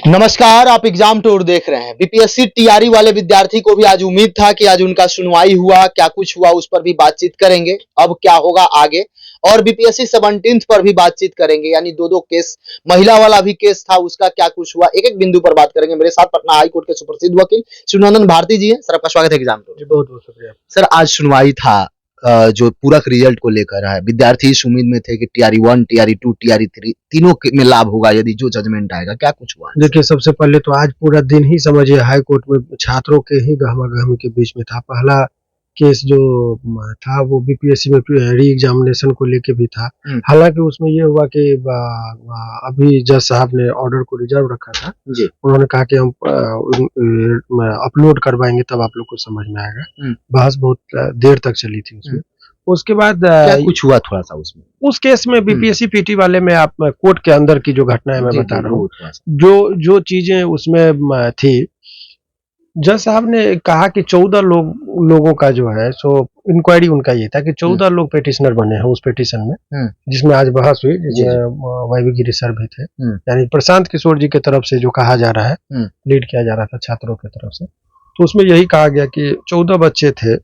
नमस्कार, आप exam tour देख रहे हैं। बीपीएससी टीआरई वाले विद्यार्थी को भी आज उम्मीद था कि आज उनका सुनवाई हुआ, क्या कुछ हुआ उस पर भी बातचीत करेंगे। अब क्या होगा आगे, और बीपीएससी 17 पर भी बातचीत करेंगे, यानी दो केस, महिला वाला भी केस था, उसका क्या कुछ हुआ, एक एक बिंदु पर बात करेंगे। मेरे साथ पटना हाई कोर्ट के सुप्रसिद्ध वकील शिवनंदन भारती जी हैं। सर, आपका स्वागत है एग्जाम टूर। जी, बहुत बहुत शुक्रिया सर, आज सुनवाई था जो पूरक रिजल्ट को लेकर है। विद्यार्थी इस उम्मीद में थे कि टीआरई 1, टीआरई 2, टीआरई 3 तीनों में लाभ होगा यदि जो जजमेंट आएगा। क्या कुछ हुआ? देखिए, सबसे पहले तो आज पूरा दिन ही समझिए हाई कोर्ट में छात्रों के ही गहमा-गहमी के बीच में था। पहला केस जो था वो बीपीएससी में री एग्जामिनेशन को लेके भी था। हालांकि उसमें ये हुआ कि अभी जज साहब ने ऑर्डर को रिजर्व रखा था। जी। उन्होंने कहा कि हम अपलोड करवाएंगे तब आप लोग को समझ में आएगा। बहस बहुत देर तक चली थी उसमें। उसके बाद क्या कुछ हुआ थोड़ा सा उसमें? उस केस में बीपीएससी पीटी वाले में आप कोर्ट के अंदर की जो घटना है मैं बता रहा हूँ। जो चीजें उसमें थी, जज साहब ने कहा कि 14 लोगों का जो है सो इंक्वायरी उनका ये था कि 14 लोग पेटिशनर बने हैं उस पिटीशन में, जिसमें आज बहस हुई, जिसमें वाईवी गिरी सर भी थे। यानी प्रशांत किशोर जी की तरफ से जो कहा जा रहा है, लीड किया जा रहा था छात्रों की तरफ से, तो उसमें यही कहा गया कि 14 बच्चे थे।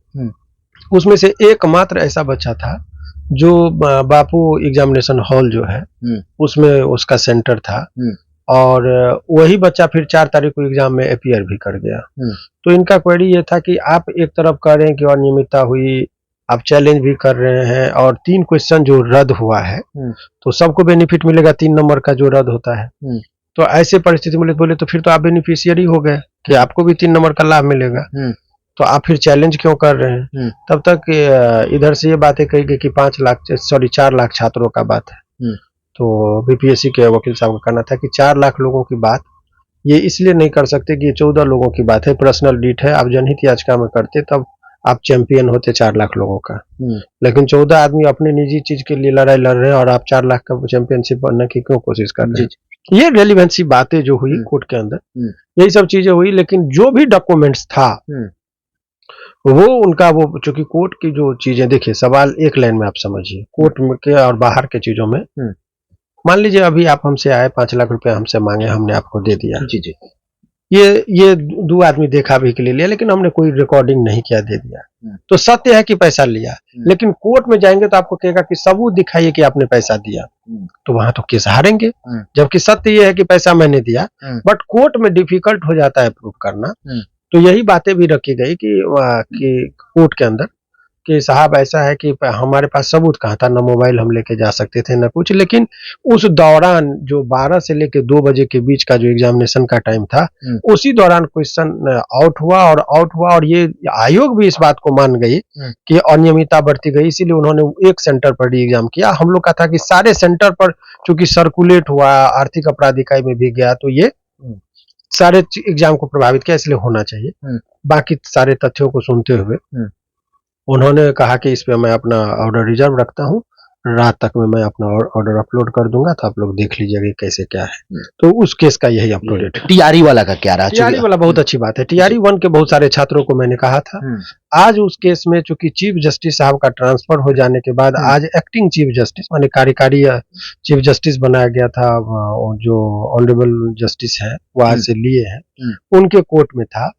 उसमें से एकमात्र ऐसा बच्चा था जो बापू एग्जामिनेशन हॉल जो है उसमें उसका सेंटर था, और वही बच्चा फिर 4 तारीख को एग्जाम में अपीयर भी कर गया। तो इनका क्वेरी ये था कि आप एक तरफ कह रहे हैं कि अनियमितता हुई, आप चैलेंज भी कर रहे हैं, और 3 क्वेश्चन जो रद्द हुआ है तो सबको बेनिफिट मिलेगा 3 नंबर का जो रद्द होता है। तो ऐसे परिस्थिति में बोले तो फिर तो आप बेनिफिशियरी हो गए कि आपको भी 3 नंबर का लाभ मिलेगा, तो आप फिर चैलेंज क्यों कर रहे हैं? तब तक इधर से ये बातें कही गई कि 4 लाख छात्रों का बात है। तो बीपीएससी के वकील साहब का कहना था कि 4 लाख लोगों की बात ये इसलिए नहीं कर सकते कि ये 14 लोगों की बात है, पर्सनल डीट है। आप जनहित याचिका में करते तब आप चैंपियन होते 4 लाख लोगों का, लेकिन 14 आदमी अपनी निजी चीज के लिए लड़ाई लड़ रहे हैं और आप 4 लाख का चैंपियनशिप बनने की क्यों कोशिश कर रहे हैं? ये रेलिवेंसी बातें जो हुई कोर्ट के अंदर, यही सब चीजें हुई। लेकिन जो भी डॉक्यूमेंट्स था वो उनका, वो चूंकि कोर्ट की जो चीजें, देखिए सवाल एक लाइन में आप समझिए, कोर्ट के और बाहर के चीजों में, मान लीजिए अभी आप हमसे आए, 5 लाख रुपए हमसे मांगे, हमने आपको दे दिया। जी जी। ये 2 आदमी देखा भी के लिए लिया, लेकिन हमने कोई रिकॉर्डिंग नहीं किया, दे दिया, तो सत्य है कि पैसा लिया। लेकिन कोर्ट में जाएंगे तो आपको कहेगा कि सबूत दिखाइए कि आपने पैसा दिया, तो वहां तो केस हारेंगे, जबकि सत्य ये है कि पैसा मैंने दिया। बट कोर्ट में डिफिकल्ट हो जाता है प्रूफ करना। तो यही बातें भी रखी गई कि कोर्ट के अंदर कि साहब ऐसा है कि हमारे पास सबूत कहाँ था, ना मोबाइल हम लेके जा सकते थे ना कुछ। लेकिन उस दौरान जो 12 से लेके 2 बजे के बीच का जो एग्जामिनेशन का टाइम था, उसी दौरान क्वेश्चन आउट हुआ, और ये आयोग भी इस बात को मान गई कि अनियमितता बढ़ती गई, इसीलिए उन्होंने एक सेंटर पर री एग्जाम किया। हम लोग का था कि सारे सेंटर पर चूंकि सर्कुलेट हुआ, आर्थिक अपराध इकाई में भी गया, तो ये सारे एग्जाम को प्रभावित किया, इसलिए होना चाहिए। बाकी सारे तथ्यों को सुनते हुए उन्होंने कहा कि इस पे मैं अपना ऑर्डर रिजर्व रखता हूँ, रात तक में मैं अपना ऑर्डर अपलोड कर दूंगा, तो आप लोग देख लीजिएगा कैसे क्या है। तो उस केस का यही अपलोडेड है। टीआरई वाला का क्या रहा? टीआरई वाला बहुत अच्छी बात है। टीआरई 1 के बहुत सारे छात्रों को मैंने कहा था। आज उस केस में चूंकि चीफ जस्टिस साहब का ट्रांसफर हो जाने के बाद आज एक्टिंग चीफ जस्टिस माने कार्यकारी चीफ जस्टिस बनाया गया था, जो ऑनरेबल जस्टिस है वो आज से लिए हैं, उनके कोर्ट में था।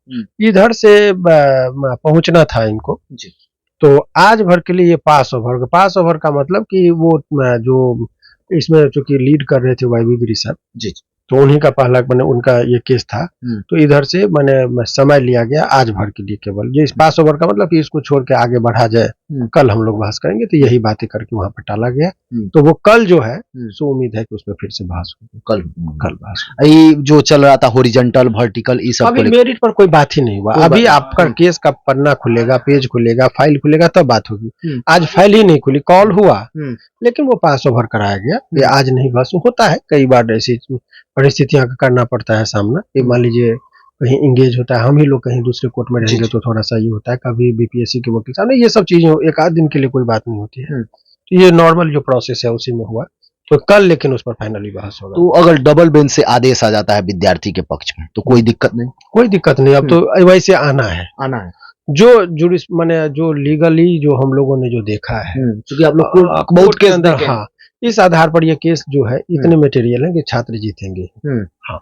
इधर से पहुंचना था इनको, तो आज भर के लिए ये पास ओवर का मतलब कि वो जो इसमें चूंकि लीड कर रहे थे वाईवी गिरी सर जी, तो उन्हीं का पहला मैंने उनका ये केस था। तो इधर से मैंने समय लिया गया आज भर के लिए केवल। ये पास ओवर का मतलब कि इसको छोड़ के आगे बढ़ा जाए, कल हम लोग बहस करेंगे, तो यही बातें करके वहां पर टाला गया। तो वो कल जो है सो उम्मीद है कि उसमें फिर से बहस होगी। कल बहस। ये जो चल रहा था हॉरिजॉन्टल वर्टिकल, ये सब अभी मेरिट पर कोई बात ही नहीं हुआ। अभी आपका केस का पन्ना खुलेगा, पेज खुलेगा, फाइल खुलेगा, तब बात होगी। आज फाइल ही नहीं खुली, कॉल हुआ, लेकिन वो पास ओवर कराया गया। ये आज नहीं, बस होता है कई बार ऐसी परिस्थितियां का करना पड़ता है सामना। ये मान लीजिए कहीं इंगेज होता है, हम ही लोग कहीं दूसरे कोर्ट में रहेंगे तो थोड़ा सा ये होता है, कभी बीपीएससी के वकील साहब, ये सब चीजें एक आध दिन के लिए कोई बात नहीं होती है। तो ये नॉर्मल जो प्रोसेस है उसी में हुआ। तो कल लेकिन उस पर फाइनली बहस होगा। तो अगर डबल बेंच से आदेश आ जाता है विद्यार्थी के पक्ष में तो कोई दिक्कत नहीं? कोई दिक्कत नहीं। अब तो वैसे आना है जो जुडिस माने जो लीगली जो हम लोगों ने जो देखा है, क्योंकि आप लोग बहुत के अंदर, हाँ, इस आधार पर ये केस जो है इतने मटेरियल है कि छात्र जीतेंगे। हाँ,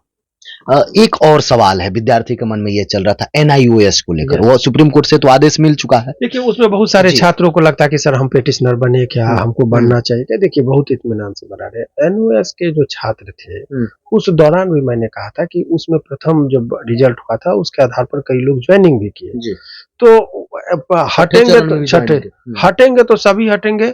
एक और सवाल है, विद्यार्थी के मन में ये चल रहा था एनआईओएस को लेकर, वो सुप्रीम कोर्ट से तो आदेश मिल चुका है। देखिए उसमें बहुत सारे छात्रों को लगता है कि सर हम पेटिशनर बने क्या, हमको बनना चाहिए। देखिए बहुत इत्मीनान से बना रहे। एनओएस के जो छात्र थे उस दौरान भी मैंने कहा था कि उसमें प्रथम जब रिजल्ट हुआ था उसके आधार पर कई लोग ज्वाइनिंग भी किए। तो हटेंगे तो हटेंगे तो सभी हटेंगे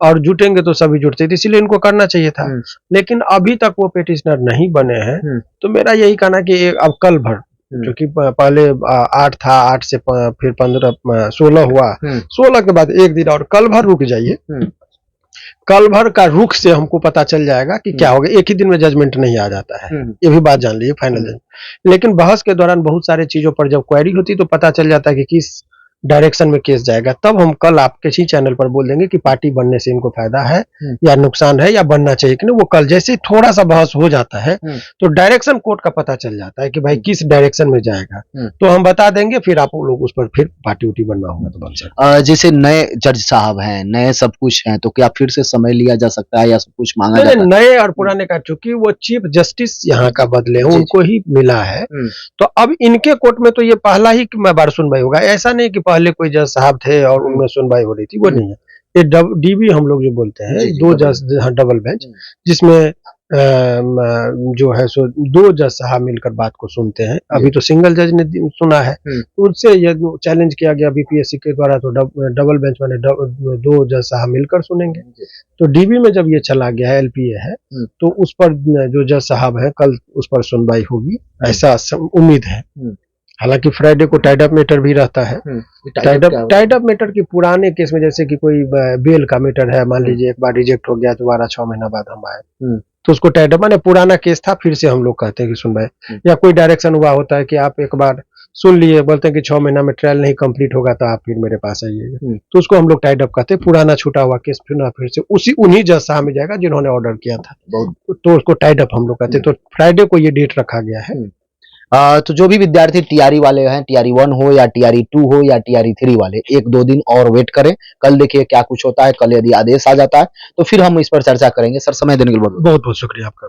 और जुटेंगे तो सभी जुटते थे, इसीलिए इनको करना चाहिए था। लेकिन अभी तक वो पेटिशनर नहीं बने हैं। तो मेरा यही कहना कि अब कल भर, जो कि पहले 8 था, 8 से फिर 15 16 हुआ, 16 के बाद एक दिन और कल भर रुक जाइए। कल भर का रुख से हमको पता चल जाएगा कि क्या होगा। एक ही दिन में जजमेंट नहीं आ जाता है, ये भी बात जान लीजिए, फाइनल जजमेंट। लेकिन बहस के दौरान बहुत सारे चीजों पर जब क्वेरी होती तो पता चल जाता है कि किस डायरेक्शन में केस जाएगा। तब हम कल आपके ही चैनल पर बोल देंगे कि पार्टी बनने से इनको फायदा है या नुकसान है या बनना चाहिए कि नहीं। वो कल जैसे थोड़ा सा बहस हो जाता है तो डायरेक्शन कोर्ट का पता चल जाता है कि भाई किस डायरेक्शन में जाएगा, तो हम बता देंगे, फिर आप लोग उस पर फिर पार्टी उटी बनना होगा तो बन सकता। जैसे नए जज साहब हैं, नए सब कुछ हैं, तो क्या फिर से समय लिया जा सकता है या सब कुछ मांगा जाता है? नए और पुराने का, चूंकि वो चीफ जस्टिस यहाँ का बदले हैं, उनको ही मिला है, तो अब इनके कोर्ट में तो ये पहला ही बार सुनवाई होगा। ऐसा नहीं कि पहले कोई जज साहब थे और उनमें सुनवाई हो रही थी, वो नहीं है। ये डीबी हम लोग जो बोलते हैं, दो जज, डबल बेंच, जिसमें जो है सो 2 जज साहब मिलकर बात को सुनते हैं। अभी तो सिंगल जज ने सुना है, उनसे ये चैलेंज किया गया बीपीएससी के द्वारा, तो डबल बेंच माने 2 जज साहब मिलकर सुनेंगे। तो डीबी में जब ये चला गया है, एलपीए है, तो उस पर जो जज साहब है कल उस पर सुनवाई होगी, ऐसा उम्मीद है। हालांकि फ्राइडे को टाइड अप मैटर भी रहता है। टाइड अप मैटर की पुराने केस में, जैसे कि कोई बेल का मैटर है, मान लीजिए एक बार रिजेक्ट हो गया, दोबारा 6 महीना बाद हम आए, तो उसको टाइड अप माने पुराना केस था, फिर से हम लोग कहते हैं कि सुनवाई। या कोई डायरेक्शन हुआ होता है कि आप एक बार सुन लिए, बोलते हैं कि 6 महीना में ट्रायल नहीं कंप्लीट होगा तो आप फिर मेरे पास आइएगा, तो उसको हम लोग टाइड अप कहते हैं। पुराना छूटा हुआ केस फिर से उन्हीं जज साहब में जाएगा जिन्होंने ऑर्डर किया था, तो उसको टाइड अप हम लोग कहते हैं। तो फ्राइडे को ये डेट रखा गया है। तो जो भी विद्यार्थी टीआरई वाले हैं, टीआरई 1 हो या टीआरई 2 हो या टीआरई 3 वाले, 1-2 दिन और वेट करें। कल देखिए क्या कुछ होता है। कल यदि आदेश आ जाता है तो फिर हम इस पर चर्चा करेंगे। सर समय देने के लिए बहुत बहुत शुक्रिया आपका।